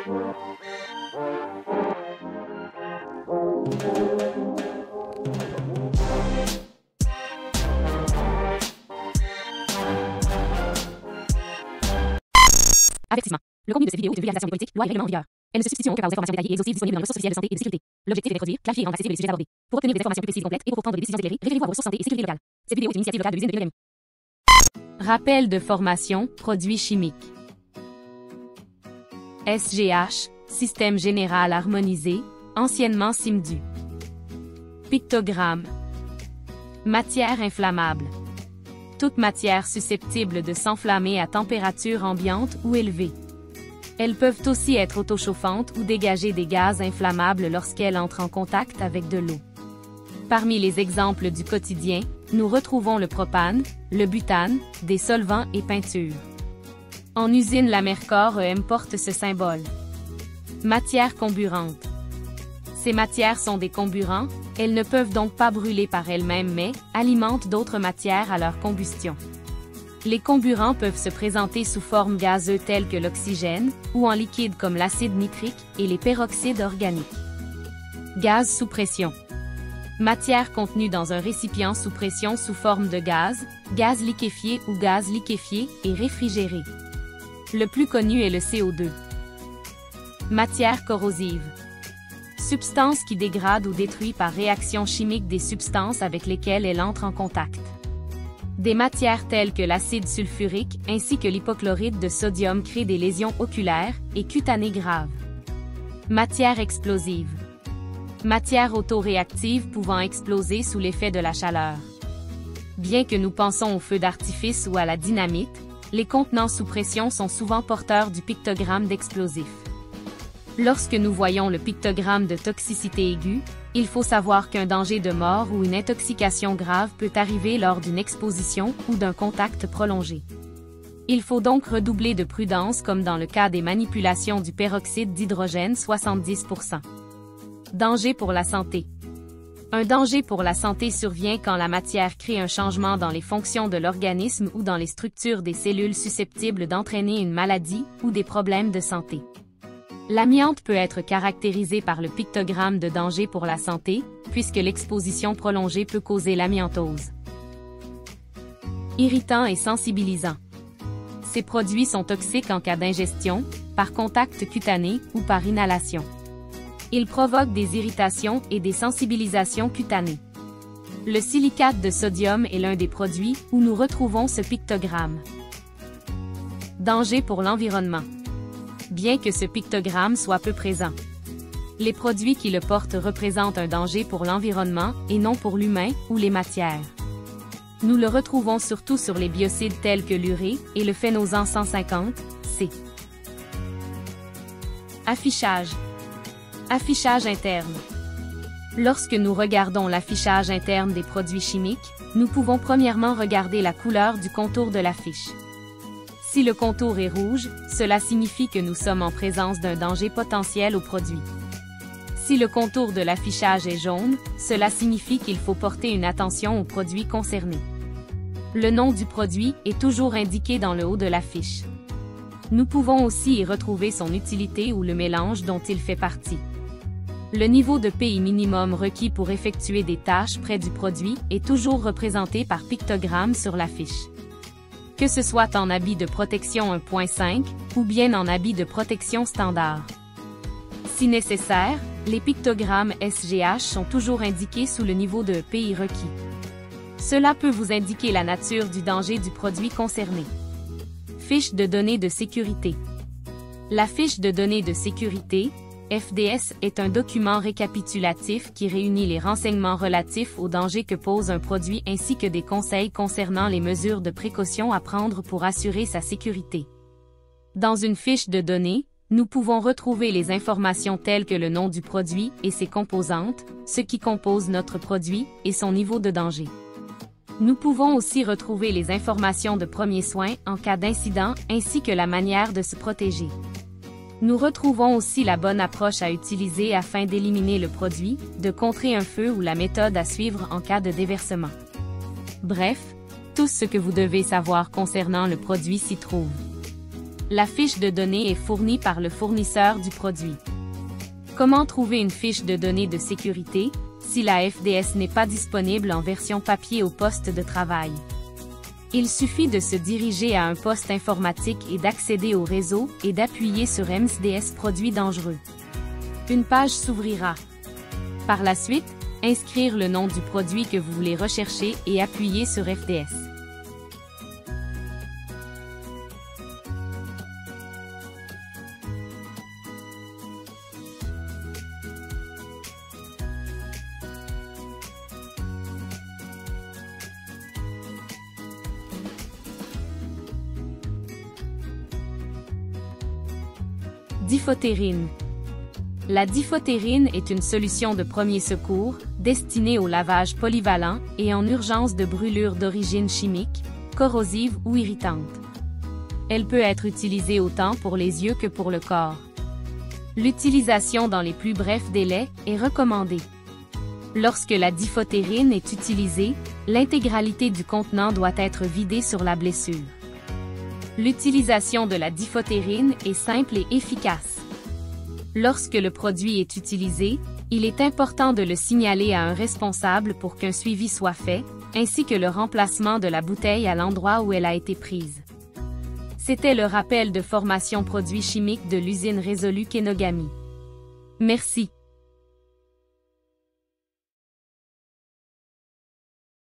Avertissement. Le contenu de cette vidéo est une vulgarisation des politiques, lois et règlements en vigueur. Elles ne se substitueront qu'aux informations détaillées et exhaustives disponibles dans les ressources officielles de santé et de sécurité. L'objectif est d'introduire, clarifier et rendre accessibles les sujets abordés. Pour obtenir des informations plus précises et complètes et pour prendre des décisions éclairées, référez-vous à vos ressources santé et sécurité locale. Cette vidéo est une initiative locale de l'usine de Biolem. Rappel de formation, produits chimiques. SGH, Système général harmonisé, anciennement SIMDU. Pictogramme. Matière inflammable. Toute matière susceptible de s'enflammer à température ambiante ou élevée. Elles peuvent aussi être autochauffantes ou dégager des gaz inflammables lorsqu'elles entrent en contact avec de l'eau. Parmi les exemples du quotidien, nous retrouvons le propane, le butane, des solvants et peintures. En usine, la Mercor EM porte ce symbole. Matières comburantes. Ces matières sont des comburants, elles ne peuvent donc pas brûler par elles-mêmes mais alimentent d'autres matières à leur combustion. Les comburants peuvent se présenter sous forme gazeuse telle que l'oxygène, ou en liquide comme l'acide nitrique et les peroxydes organiques. Gaz sous pression. Matière contenue dans un récipient sous pression sous forme de gaz, gaz liquéfié ou gaz liquéfié et réfrigéré. Le plus connu est le CO2. Matière corrosive. Substance qui dégrade ou détruit par réaction chimique des substances avec lesquelles elle entre en contact. Des matières telles que l'acide sulfurique ainsi que l'hypochlorite de sodium créent des lésions oculaires et cutanées graves. Matière explosive. Matière autoréactive pouvant exploser sous l'effet de la chaleur. Bien que nous pensons au feu d'artifice ou à la dynamite, les contenants sous pression sont souvent porteurs du pictogramme d'explosif. Lorsque nous voyons le pictogramme de toxicité aiguë, il faut savoir qu'un danger de mort ou une intoxication grave peut arriver lors d'une exposition ou d'un contact prolongé. Il faut donc redoubler de prudence comme dans le cas des manipulations du peroxyde d'hydrogène 70%. Danger pour la santé. Un danger pour la santé survient quand la matière crée un changement dans les fonctions de l'organisme ou dans les structures des cellules susceptibles d'entraîner une maladie ou des problèmes de santé. L'amiante peut être caractérisée par le pictogramme de danger pour la santé, puisque l'exposition prolongée peut causer l'amiantose. Irritants et sensibilisants. Ces produits sont toxiques en cas d'ingestion, par contact cutané ou par inhalation. Ils provoquent des irritations et des sensibilisations cutanées. Le silicate de sodium est l'un des produits où nous retrouvons ce pictogramme. Danger pour l'environnement. Bien que ce pictogramme soit peu présent. Les produits qui le portent représentent un danger pour l'environnement et non pour l'humain ou les matières. Nous le retrouvons surtout sur les biocides tels que l'urée et le phénosan 150C. Affichage. Affichage interne. Lorsque nous regardons l'affichage interne des produits chimiques, nous pouvons premièrement regarder la couleur du contour de l'affiche. Si le contour est rouge, cela signifie que nous sommes en présence d'un danger potentiel au produit. Si le contour de l'affichage est jaune, cela signifie qu'il faut porter une attention au produit concerné. Le nom du produit est toujours indiqué dans le haut de l'affiche. Nous pouvons aussi y retrouver son utilité ou le mélange dont il fait partie. Le niveau de PI minimum requis pour effectuer des tâches près du produit est toujours représenté par pictogramme sur l'affiche. Que ce soit en habit de protection 1.5 ou bien en habit de protection standard. Si nécessaire, les pictogrammes SGH sont toujours indiqués sous le niveau de PI requis. Cela peut vous indiquer la nature du danger du produit concerné. Fiche de données de sécurité. La fiche de données de sécurité, FDS, est un document récapitulatif qui réunit les renseignements relatifs aux dangers que pose un produit ainsi que des conseils concernant les mesures de précaution à prendre pour assurer sa sécurité. Dans une fiche de données, nous pouvons retrouver les informations telles que le nom du produit et ses composantes, ce qui compose notre produit et son niveau de danger. Nous pouvons aussi retrouver les informations de premiers soins en cas d'incident ainsi que la manière de se protéger. Nous retrouvons aussi la bonne approche à utiliser afin d'éliminer le produit, de contrer un feu ou la méthode à suivre en cas de déversement. Bref, tout ce que vous devez savoir concernant le produit s'y trouve. la fiche de données est fournie par le fournisseur du produit. Comment trouver une fiche de données de sécurité si la FDS n'est pas disponible en version papier au poste de travail? Il suffit de se diriger à un poste informatique et d'accéder au réseau et d'appuyer sur MSDS Produits dangereux. Une page s'ouvrira. Par la suite, inscrire le nom du produit que vous voulez rechercher et appuyer sur FDS. Diphotérine. La diphotérine est une solution de premier secours, destinée au lavage polyvalent et en urgence de brûlure d'origine chimique, corrosive ou irritante. Elle peut être utilisée autant pour les yeux que pour le corps. L'utilisation dans les plus brefs délais est recommandée. Lorsque la diphotérine est utilisée, l'intégralité du contenant doit être vidée sur la blessure. L'utilisation de la diphotérine est simple et efficace. Lorsque le produit est utilisé, il est important de le signaler à un responsable pour qu'un suivi soit fait, ainsi que le remplacement de la bouteille à l'endroit où elle a été prise. C'était le rappel de formation produits chimiques de l'usine Resolu Kenogami. Merci.